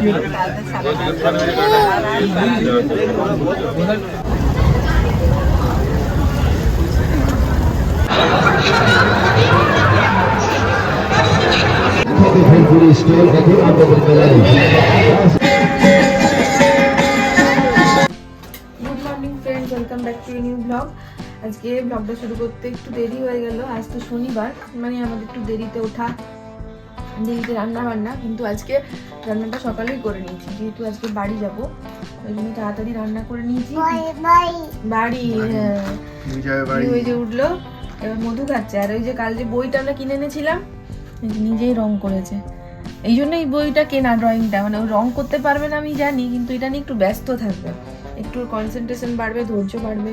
Welcome back to new blog. আজকে ব্লগটা শুরু করতে একটু দেরি হয়ে গেল। আজ তো শনিবার, মানে আমাদের একটু দেরিতে ওঠা, দেরিতে রান্না বান্না, কিন্তু আজকে রান্নাটা সকালেই করে নিয়েছি, যেহেতু আজকে বাড়ি যাব ওই জন্য তাড়াতাড়ি রান্না করে নিয়েছি। বাড়ি ওই যে উঠলো, এবার মধু খাচ্ছে। আর ওই যে কাল যে বইটা আমরা কিনে এনেছিলাম নিজেই রং করেছে, এই জন্য এই বইটা কেনা, ড্রয়িংটা। মানে ও রং করতে পারবে না আমি জানি, কিন্তু এটা নিয়ে একটু ব্যস্ত থাকবে, একটু কনসেন্ট্রেশন বাড়বে, ধৈর্য বাড়বে।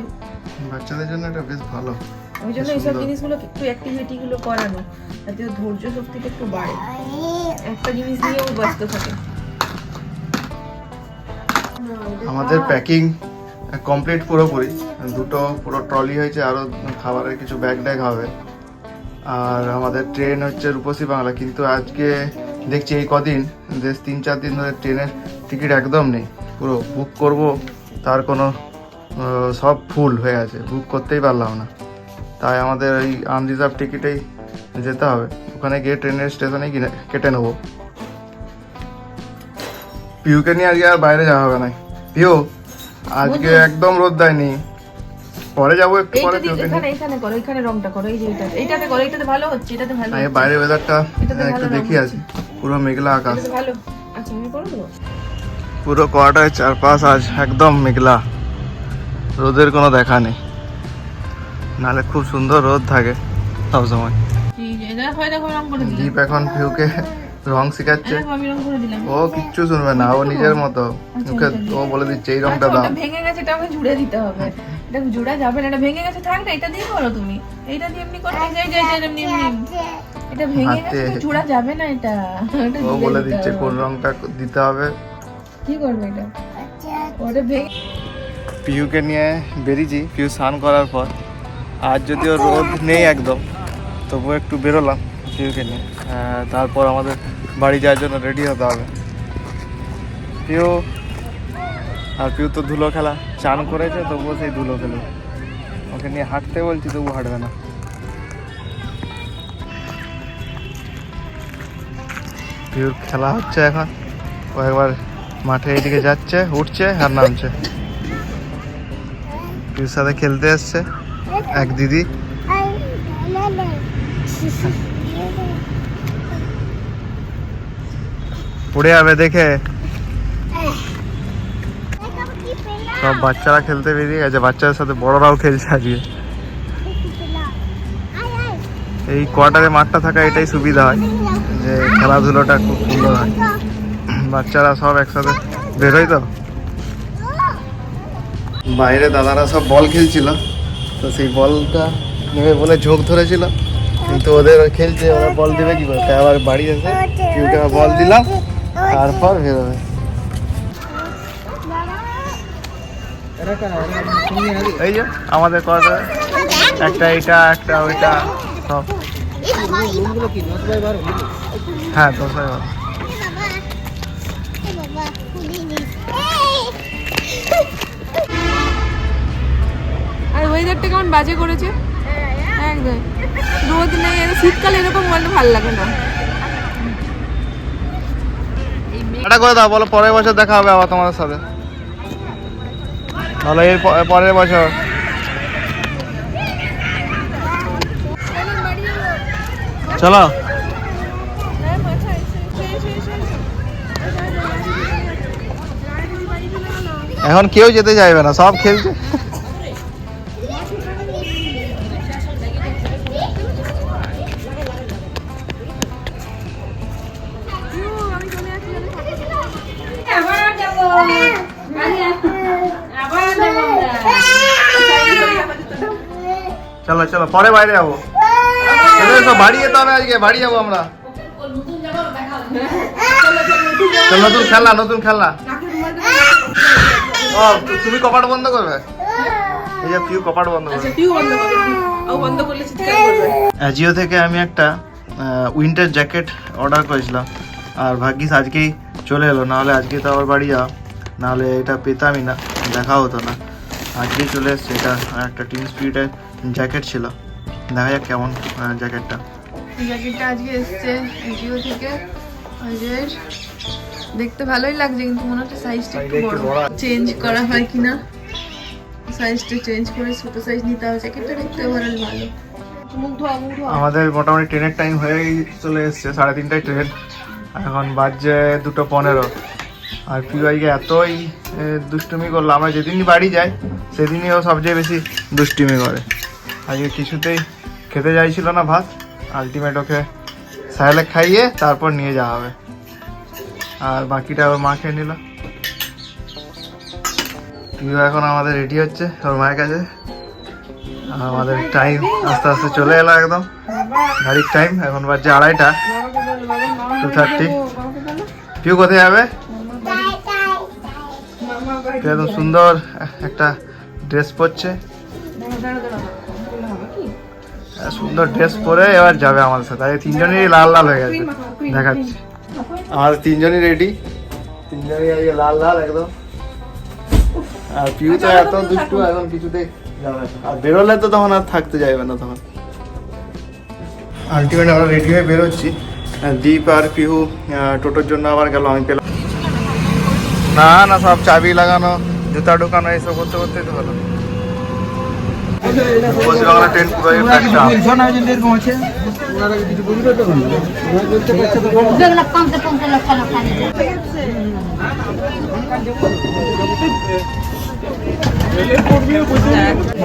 বাচ্চাদের জন্য এটা বেশ ভালো, ওই জন্য এইসব জিনিসগুলো একটু অ্যাক্টিভিটিগুলো করানো, যাতে ধৈর্য শক্তিটা একটু বাড়ে, একটা জিনিস নিয়েও ব্যস্ত থাকে। আমাদের প্যাকিং কমপ্লিট পুরোপুরি, দুটো পুরো ট্রলি হয়েছে, আরও খাবারের কিছু ব্যাগ ট্যাগ হবে। আর আমাদের ট্রেন হচ্ছে রূপসী বাংলা, কিন্তু আজকে দেখছি এই কদিন 3-4 দিন ধরে ট্রেনের টিকিট একদম নেই। পুরো বুক করব তার কোনো সব ফুল হয়ে আছে, বুক করতেই পারলাম না। তাই আমাদের ওই আনরিজার্ভ টিকিটেই যেতে হবে, ওখানে গিয়ে ট্রেনের স্টেশনে কেটে নেবো। পিউকে নিয়ে আজকে আর বাইরে যাওয়া হবে না। পিউ আজকে একদম রোদ দেয়নি, পরে যাবো একটু পরে। এইখানে করো, এইখানে রংটা করো, এই যে এইটাতে করো, এইটাতে ভালো হচ্ছে, এটাতে ভালো হচ্ছে। বাইরে ওয়েদারটা একটু দেখি আছে, পুরো মেঘলা আকাশ। ভালো আচ্ছা, আমি করে দেবো। পুরো কোয়ার্টারের চারপাশ আজ একদম মেঘলা, রোদের কোনো দেখা নেই, নাহলে খুব সুন্দর রোদ থাকে সবসময়। দীপ এখন পিউকে রং শিখাচ্ছে, ও কিচ্ছু শুনবে না, ও নিজের মতো মুখে ও বলে দিচ্ছে এই রংটা দাও। ভেঙে গেছে, এটা আমাকে জুড়ে দিতে হবে, এটা জুড়া যাবে না, এটা ভেঙে গেছে, থাক না, এটা দিয়ে করো তুমি, এইটা দিয়ে এমনি করো, এমনি এটা ভেঙে গেছে, জুড়া যাবে না, এটা ও বলে দিচ্ছে কোন রংটা দিতে হবে। কি করবে এটা, ওটা ভেঙে। পিউকে নিয়ে বেরিয়েছি, পিউ স্নান করার পর। আজ যদিও রোদ নেই একদম, তবুও একটু বেরোলাম পিউকে নিয়ে। তারপর আমাদের বাড়ি যাওয়ার জন্য রেডি হতে হবে। পিউ তো ধুলো খেলা, চান করেছে তবুও সেই ধুলো খেলো, ওকে নিয়ে হাঁটতে বলছি তবু হাঁটবে না। পিউর খেলা হচ্ছে এখন, ও একবার মাঠে এইদিকে যাচ্ছে, উঠছে আর নামছে। পিউর সাথে খেলতে এসছে এক দিদি। পড়ে যাবে দেখে, সব বাচ্চারা খেলতে বেরিয়ে গেছে, বাচ্চাদের সাথে বড়রাও খেলছে আজকে। এই কোয়ার্টারে মাঠটা থাকা এটাই সুবিধা হয়, যে খেলাধুলোটা খুব সুন্দর হয়, বাচ্চারা সব একসাথে বেরোয়। তো বাইরে দাদারা সব বল খেলছিল, তো সেই বলটা নেবে বলে ঝোঁক ধরেছিল, কিন্তু ওদের খেলছে, ওরা বল দেবে কি করে, তাই আবার বাড়ি এসে পিউকে বল দিলাম, তারপর বেরোবে। এই যে আমাদের কোয়ার্টারে একটা এইটা, একটা ওইটা, সব। হ্যাঁ 10/12। আর ওয়েদারটা কেমন বাজে করেছে একদম, রোদ নেই, শীতকালে এরকম বলতে ভালো লাগে না। এটা করে দাও, বলো পরের বছর দেখা হবে আবার তোমাদের সাথে, তাহলে এর পরের বছর। চলো এখন কেউ যেতে চাইবে না, সব খেলছে। চলো চলো পরে বাইরে যাবো, বাড়ি যেতে হবে আজকে, বাড়ি যাবো আমরা। নতুন খেলনা, নতুন খেলনা। ও তুমি কপাট বন্ধ করবে, এই যে পিউ কপাট বন্ধ করবে। অ্যাজিও থেকে আমি একটা উইন্টার জ্যাকেট অর্ডার করেছিলাম, আর ভাগ্যিস আজকেই চলে এলো, নাহলে আজকে তো আবার বাড়ি যাওয়া, নাহলে এটা পেতামই না, দেখা হতো না। আজকেই চলে এসছে। এটা একটা টিম স্পিরিটের জ্যাকেট ছিল, দেখা যাক কেমন জ্যাকেটটা। জ্যাকেটটা আজকে এসছে জিও থেকে, অজয়ের দেখতে ভালোই লাগছে, কিন্তু মনে হচ্ছে সাইজটা একটু বড়। চেঞ্জ করা হয় কিনা, সাইজটা চেঞ্জ করে ছোট সাইজ নিতে হবে। জ্যাকেটটা দেখতে ওভারঅল ভালো। মুখ ধোয়া মুখ ধোয়া। আমাদের মোটামুটি ট্রেনের টাইম হয়েই চলে এসছে, 3:30টায় ট্রেন, এখন বাজছে 2:15। আর পিওয়াইকে এতই দুষ্টুমি করলো, আমরা যেদিনই বাড়ি যাই সেদিনই ও সবচেয়ে বেশি দুষ্টুমি করে। আজকে কিছুতেই খেতে চাইছিল না ভাত, আলটিমেট ওকে স্যালাড খাইয়ে তারপর নিয়ে যাওয়া হবে, আর বাকিটা ওর মা খেয়ে নিল। পিও এখন আমাদের রেডি হচ্ছে ওর মায়ের কাছে। আর আমাদের টাইম আস্তে আস্তে চলে এলো, একদম গাড়ির টাইম। এখন বাজছে 2:30, 2:30। পিউ কোথায় যাবে? একদম সুন্দর একটা ড্রেস পরছে, সুন্দর ড্রেস পরে এবার যাবে আমাদের সাথে। আগে তিনজনই লাল লাল হয়ে গেছে, দেখাচ্ছি। আমাদের তিনজনই রেডি, তিনজনই আজকে লাল লাল একদম। আর পিউ তো এত দুষ্টু, এখন কিছুতেই যাবে না। আর বেরোলে তো তখন আর থাকতে যাবে না তখন। আলটিমেট আমরা রেডি হয়ে বেরোচ্ছি। দীপ আর পিহু টোটোর জন্য আবার গেল, আমি পেলাম না। না সব চাবি লাগানো, জুতা ঢোকানো, এইসব করতে করতেই তো হলো। বাংলা ট্রেন পুরোই একটা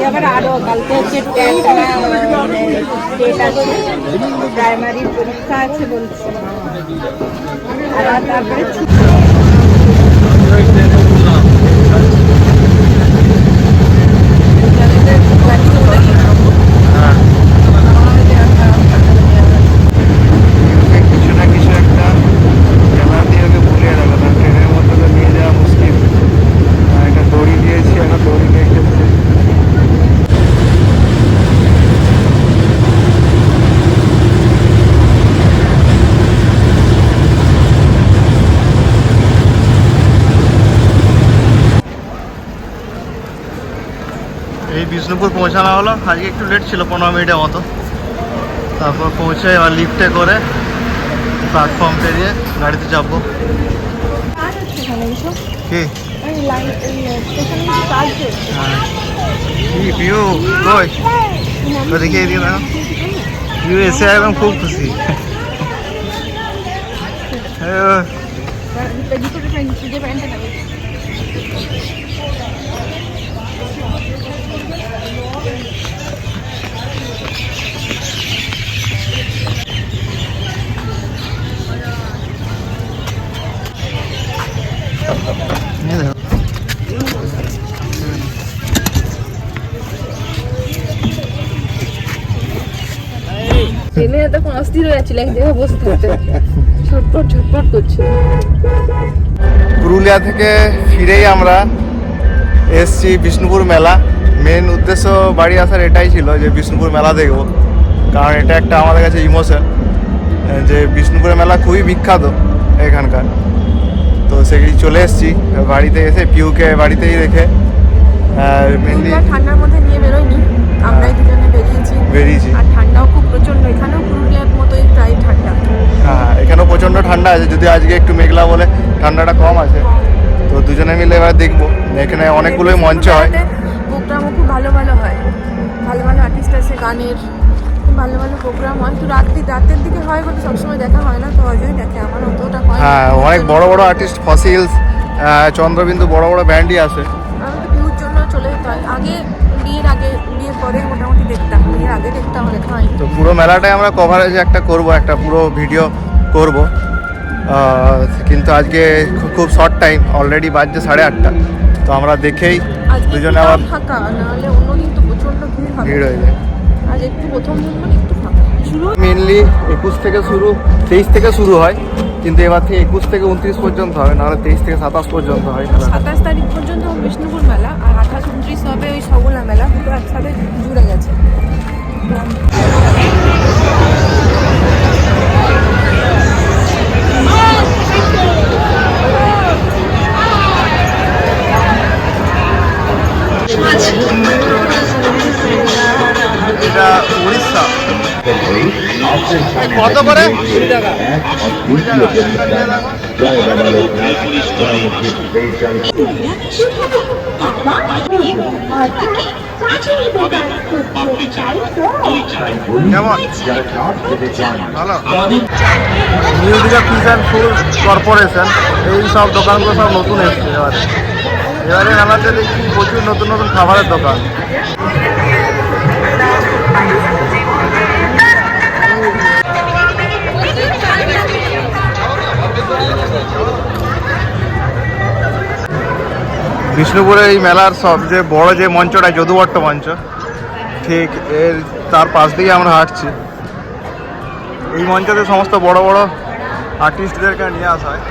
এবার আরো কালকে হচ্ছে ডেট আছে, প্রাইমারি পরীক্ষা আছে বলছে, আর তারপরে কিছু না কিছু একটা ক্যামেরা দিয়ে ওকে ভুলিয়ে রাখো, কারণ ট্রেনের মধ্যে তো নিয়ে যাওয়া মুশকিল। একটা দড়ি দিয়েছি, একটা দড়ি নিয়ে এসেছে। এই বিষ্ণুপুর পৌঁছানো হলো, আজকে একটু লেট ছিল, 15 মিনিটের মতো। তারপর পৌঁছে এবার লিফটে করে প্ল্যাটফর্ম পেরিয়ে গাড়িতে চাপবো। কি পিউ কই তো দেখিয়ে দিও না। পিউ এসে একদম খুব খুশি। ট্রেনে তখন অস্থির হয়ে যাচ্ছিল, এক জায়গায় বসে থাকতে, ছটপট ছটপট করছিল। পুরুলিয়া থেকে ফিরেই আমরা এসছি বিষ্ণুপুর মেলা। মেন উদ্দেশ্য বাড়ি আসার এটাই ছিল যে বিষ্ণুপুর মেলা দেখব, কারণ এটা একটা আমাদের কাছে ইমোশন, যে বিষ্ণুপুরের মেলা খুবই বিখ্যাত এখানকার। তো সেগুলি চলে এসেছি, বাড়িতে এসে পিউকে বাড়িতেই রেখে মেনলি ঠান্ডার মধ্যে নিয়ে বেরোয়নি, আমরাই দুজনে বেরিয়েছি। আর ঠান্ডাও খুব প্রচন্ড, এখানেও পুরুলিয়ার মতোই প্রায় ঠান্ডা। হ্যাঁ, এখানেও প্রচণ্ড ঠান্ডা আছে, যদি আজকে একটু মেঘলা বলে ঠান্ডাটা কম আছে। তো দুজনে মিলে এবার দেখবো। এখানে অনেকগুলোই মঞ্চ হয়, প্রোগ্রামও খুব ভালো ভালো হয়, ভালো ভালো আর্টিস্ট আছে, গানের ভালো ভালো প্রোগ্রাম হয়। তো রাতের দিকে হয় বলে সবসময় দেখা হয় না, তো অজয় দেখে, আমার অতটা হয়। হ্যাঁ, অনেক বড় বড় আর্টিস্ট, ফসিলস, চন্দ্রবিন্দু, বড় বড় ব্যান্ডই আছে। আমি তো ভিউর জন্য চলে যেতে হয়, বিয়ের পরে মোটামুটি দেখতাম, বিয়ের আগে দেখতাম, দেখা হয়। তো পুরো মেলাটাই আমরা কভারেজ একটা করব, একটা পুরো ভিডিও করব। কিন্তু আজকে খুব শর্ট টাইম, অলরেডি বাজছে 8:30। তো আমরা দেখেই দুজনে আবার ফাঁকা, নাহলে অন্যদিন তো প্রচন্ড ভিড় হয়ে যায়। আজ একটু প্রথম দিন মানে একটু ফাঁকা। মেনলি 21 থেকে শুরু, 23 থেকে শুরু হয়, কিন্তু এবার থেকে 21 থেকে 29 পর্যন্ত হয়, নাহলে 23 থেকে 27 পর্যন্ত হয়। 27 তারিখ পর্যন্ত বিষ্ণুপুর মেলা, আর 28-29 হবে ওই সগুনা মেলা, পুরো একসাথে জুড়ে গেছে। এটা উড়িষ্যা। কত করে? 20 টাকা। কেমন? ভালো। New Digha fish and food corporation, এই সব দোকানগুলো সব নতুন এসছে এবারে মেলাতে দেখছি প্রচুর নতুন নতুন খাবারের দোকান। বিষ্ণুপুরের এই মেলার সবচেয়ে বড় যে মঞ্চটা, যদুবট্ট মঞ্চ, ঠিক এর তার পাশ দিয়ে আমরা হাঁটছি। এই মঞ্চতে সমস্ত বড় বড় আর্টিস্টদেরকে নিয়ে আসা হয়।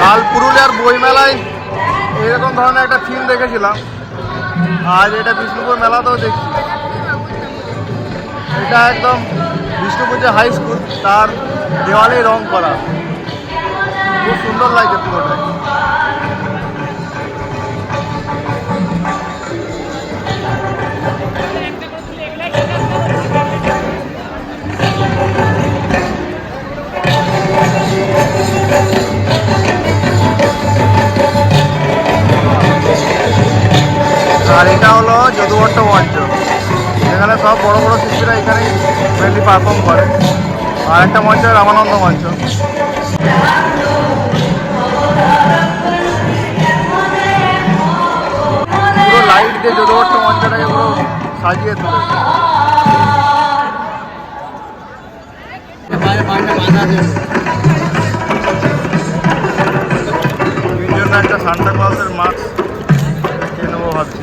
কাল পুরুলিয়ার বইমেলায় এরকম ধরনের একটা থিম দেখেছিলাম, আজ এটা বিষ্ণুপুর মেলাতেও দেখছি। এটা একদম বিষ্ণুপুর যে হাই স্কুল তার দেওয়ালে রং করা, খুব সুন্দর লাগছে পুরোটাই। আর এটা হলো যদুবট্ট মঞ্চ, এখানে সব বড় বড় শিল্পীরা এখানেই মেনলি পারফর্ম করে। আর একটা মঞ্চ রামানন্দ মঞ্চ। পুরো লাইট দিয়ে যদুবট্ট মঞ্চটাকে পুরো সাজিয়ে তুলেছে। জন্য একটা সান্টা ক্লজের মাস্ক কিনে নেবো ভাবছি।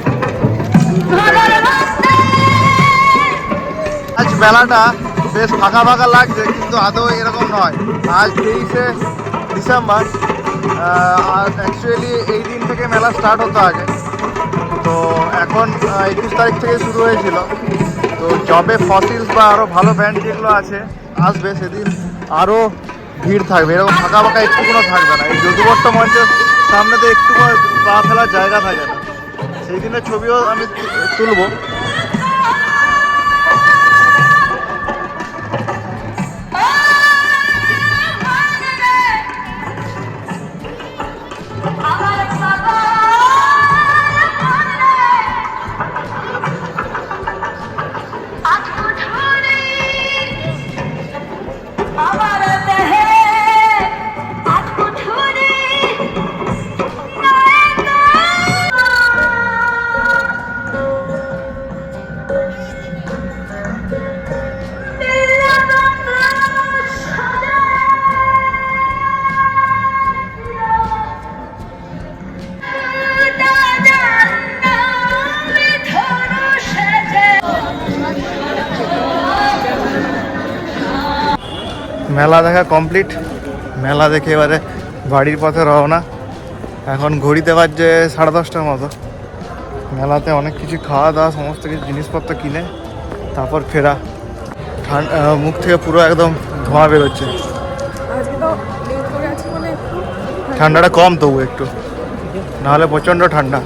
আজ মেলাটা বেশ ফাঁকা ফাঁকা লাগছে, কিন্তু আদৌ এরকম নয়। আজ 23শে ডিসেম্বর, আর অ্যাকচুয়ালি এই দিন থেকে মেলা স্টার্ট হতো আগে, তো এখন 21 তারিখ থেকে শুরু হয়েছিল। তো যবে ফসিলস বা আরও ভালো ব্যান্ড যেগুলো আছে আসবে, সেদিন আরও ভিড় থাকবে, এরকম ফাঁকা ফাঁকা একটুকুনো থাকবে না। এই যদুবট্ট মঞ্চের সামনে তো একটু পা ফেলার জায়গা থাকে না, সেই দিনের ছবিও আমি তুলব। মেলা দেখা কমপ্লিট। মেলা দেখে এবারে বাড়ির পথে রওনা। এখন ঘড়িতে বাজছে 10:30টার মতো। মেলাতে অনেক কিছু খাওয়া দাওয়া, সমস্ত কিছু জিনিসপত্র কিনে তারপর ফেরা। মুখ থেকে পুরো একদম ধোঁয়া বেরোচ্ছে। ঠান্ডাটা কম তবু একটু, নাহলে প্রচণ্ড ঠান্ডা।